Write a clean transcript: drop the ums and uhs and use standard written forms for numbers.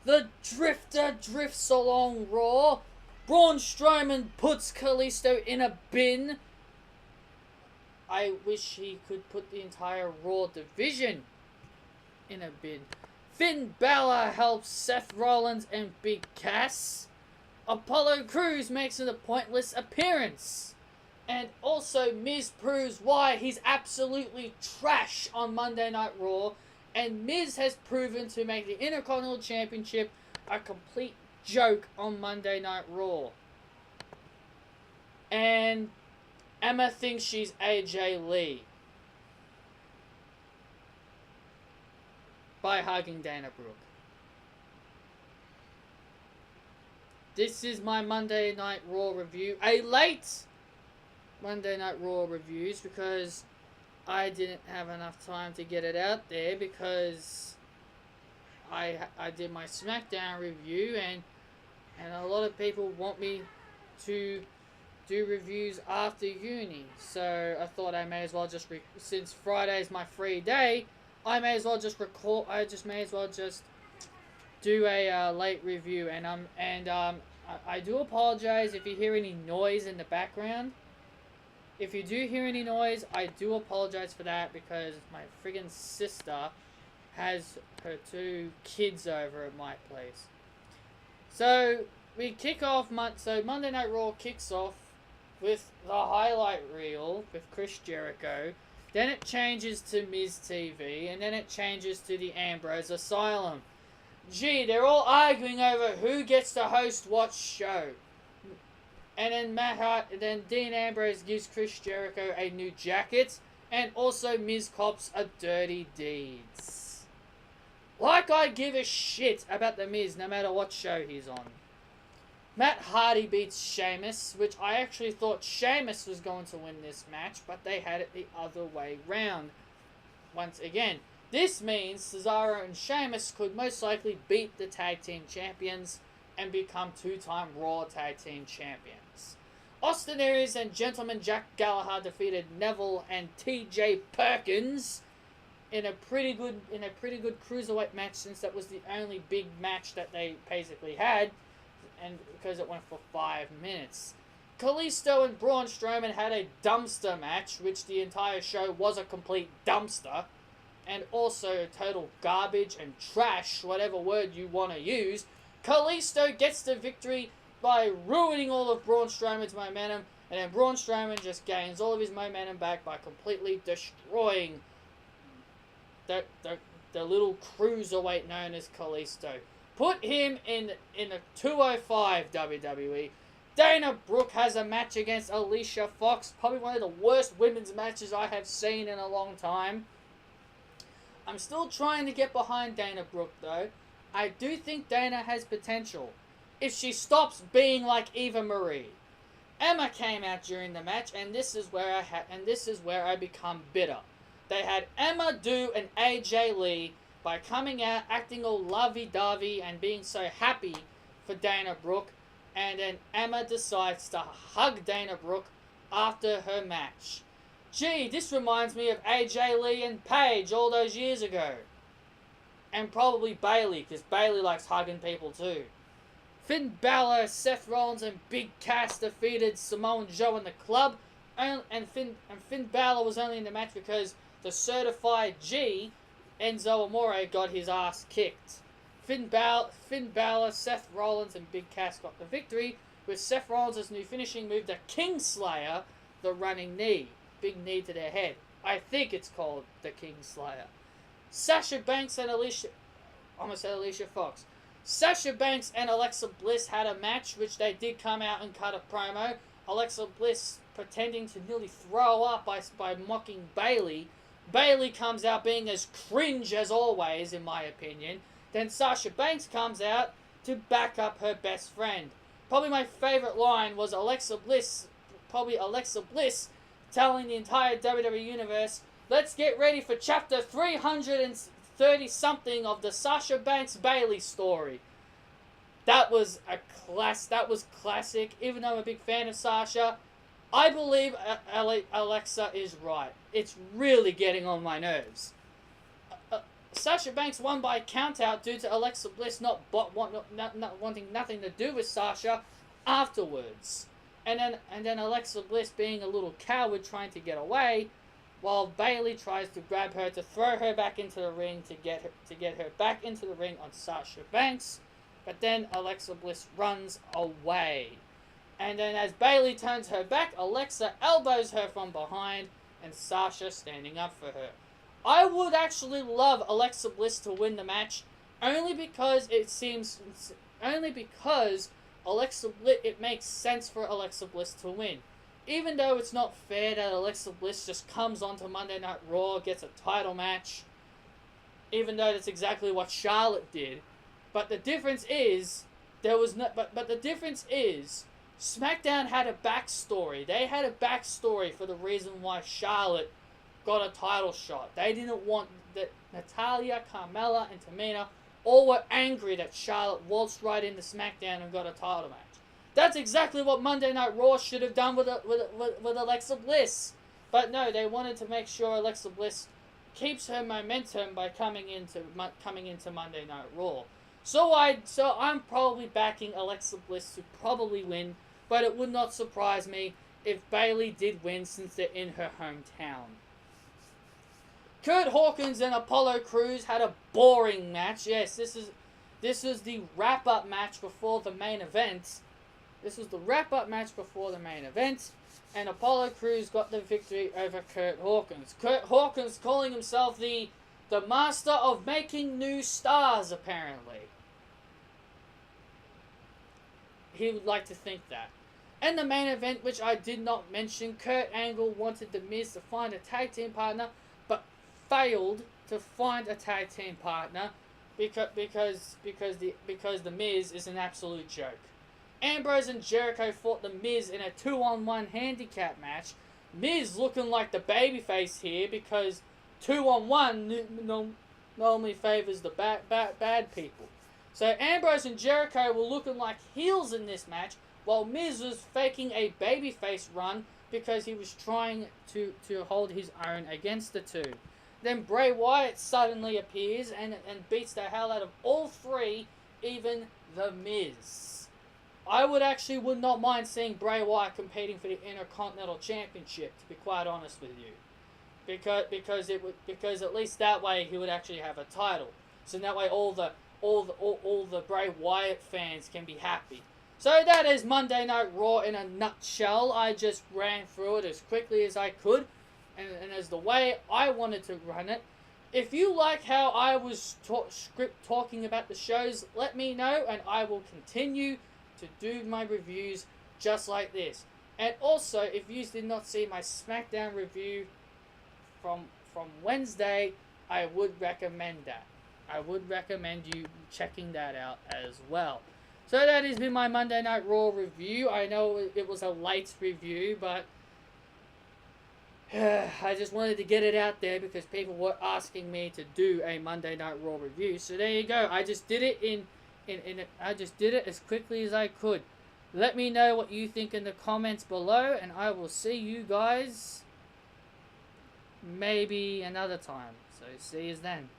The Drifter drifts along Raw. Braun Strowman puts Kalisto in a bin. I wish he could put the entire Raw division in a bin. Finn Balor helps Seth Rollins and Big Cass. Apollo Crews makes a pointless appearance. And also Miz proves why he's absolutely trash on Monday Night Raw. And Miz has proven to make the Intercontinental Championship a complete joke on Monday Night Raw. And Emma thinks she's AJ Lee by hugging Dana Brooke. This is my Monday Night Raw review. A late Monday Night Raw reviews because I didn't have enough time to get it out there because I did my SmackDown review and a lot of people want me to do reviews after uni. So I thought I may as well just since Friday is my free day, I may as well just record. I may as well just do a late review. And I do apologize if you hear any noise in the background. If you do hear any noise, I do apologize for that because my friggin' sister has her 2 kids over at my place. So we kick off. So Monday Night Raw kicks off with the highlight reel with Chris Jericho. Then it changes to Miz TV, and then it changes to the Ambrose Asylum. Gee, they're all arguing over who gets to host what show. And then then Dean Ambrose gives Chris Jericho a new jacket, and also Miz cops a dirty deeds. Like I give a shit about the Miz no matter what show he's on. Matt Hardy beats Sheamus, which I actually thought Sheamus was going to win this match, but they had it the other way round. Once again, this means Cesaro and Sheamus could most likely beat the tag team champions and become 2-time Raw tag team champions. Austin Aries and Gentleman Jack Gallagher defeated Neville and TJ Perkins in a pretty good cruiserweight match, since that was the only big match that they basically had, and because it went for 5 minutes. Kalisto and Braun Strowman had a dumpster match, which the entire show was a complete dumpster, and also total garbage and trash, whatever word you want to use. Kalisto gets the victory by ruining all of Braun Strowman's momentum, and then Braun Strowman just gains all of his momentum back by completely destroying the little cruiserweight known as Kalisto. Put him in the 205 WWE. Dana Brooke has a match against Alicia Fox, probably one of the worst women's matches I have seen in a long time. I'm still trying to get behind Dana Brooke though. I do think Dana has potential if she stops being like Eva Marie. Emma came out during the match, and this is where I become bitter. They had Emma do an AJ Lee by coming out acting all lovey-dovey and being so happy for Dana Brooke, and then Emma decides to hug Dana Brooke after her match. Gee, this reminds me of AJ Lee and Paige all those years ago. And probably Bayley, because Bayley likes hugging people too. Finn Balor, Seth Rollins, and Big Cass defeated Samoa Joe and the Club. And Finn Balor was only in the match because the certified G, Enzo Amore, got his ass kicked. Finn Balor, Seth Rollins, and Big Cass got the victory, with Seth Rollins' new finishing move, the Kingslayer, the running knee. Big knee to their head. I think it's called the Kingslayer. Sasha Banks and Alicia Fox. Sasha Banks and Alexa Bliss had a match, which they did come out and cut a promo. Alexa Bliss pretending to nearly throw up by mocking Bayley. Bayley comes out being as cringe as always, in my opinion. Then Sasha Banks comes out to back up her best friend. Probably my favorite line was Alexa Bliss telling the entire WWE Universe, let's get ready for chapter 330-something of the Sasha Banks-Bayley story. That was classic. Even though I'm a big fan of Sasha, I believe Alexa is right. It's really getting on my nerves. Sasha Banks won by countout due to Alexa Bliss not wanting nothing to do with Sasha afterwards. And then Alexa Bliss being a little coward trying to get away, while Bayley tries to grab her to throw her back into the ring to get her back into the ring on Sasha Banks. But then Alexa Bliss runs away. And then as Bayley turns her back, Alexa elbows her from behind and Sasha standing up for her. I would actually love Alexa Bliss to win the match only because it makes sense for Alexa Bliss to win. Even though it's not fair that Alexa Bliss just comes onto Monday Night Raw, gets a title match, even though that's exactly what Charlotte did. But the difference is, but the difference is, SmackDown had a backstory. They had a backstory for the reason why Charlotte got a title shot. They didn't want that. Natalya, Carmella, and Tamina all were angry that Charlotte waltzed right into SmackDown and got a title match. That's exactly what Monday Night Raw should have done with Alexa Bliss. But no, they wanted to make sure Alexa Bliss keeps her momentum by coming into Monday Night Raw. So I'm probably backing Alexa Bliss to probably win, but it would not surprise me if Bayley did win since they're in her hometown. Kurt Hawkins and Apollo Crews had a boring match. Yes, this is the wrap-up match before the main event. And Apollo Crews got the victory over Kurt Hawkins. Kurt Hawkins calling himself the master of making new stars, apparently. He would like to think that. And the main event, which I did not mention, Kurt Angle wanted The Miz to find a tag team partner, but failed to find a tag team partner because The Miz is an absolute joke. Ambrose and Jericho fought The Miz in a 2-on-1 handicap match. Miz looking like the babyface here because 2-on-1 normally favors the bad people. So Ambrose and Jericho were looking like heels in this match, while Miz was faking a babyface run because he was trying to hold his own against the two. Then Bray Wyatt suddenly appears and beats the hell out of all three, even The Miz. I would not mind seeing Bray Wyatt competing for the Intercontinental Championship, to be quite honest with you, because at least that way he would actually have a title. So that way all the Bray Wyatt fans can be happy. So that is Monday Night Raw in a nutshell. I just ran through it as quickly as I could, and as the way I wanted to run it. If you like how I was talking about the shows, let me know, and I will continue to do my reviews just like this. And also, if you did not see my SmackDown review from Wednesday, I would recommend that. I would recommend you checking that out as well. So that has been my Monday Night Raw review. I know it was a late review, but I just wanted to get it out there because people were asking me to do a Monday Night Raw review. So there you go. I just did it I just did it as quickly as I could. Let me know what you think in the comments below, and I will see you guys maybe another time. So see you then.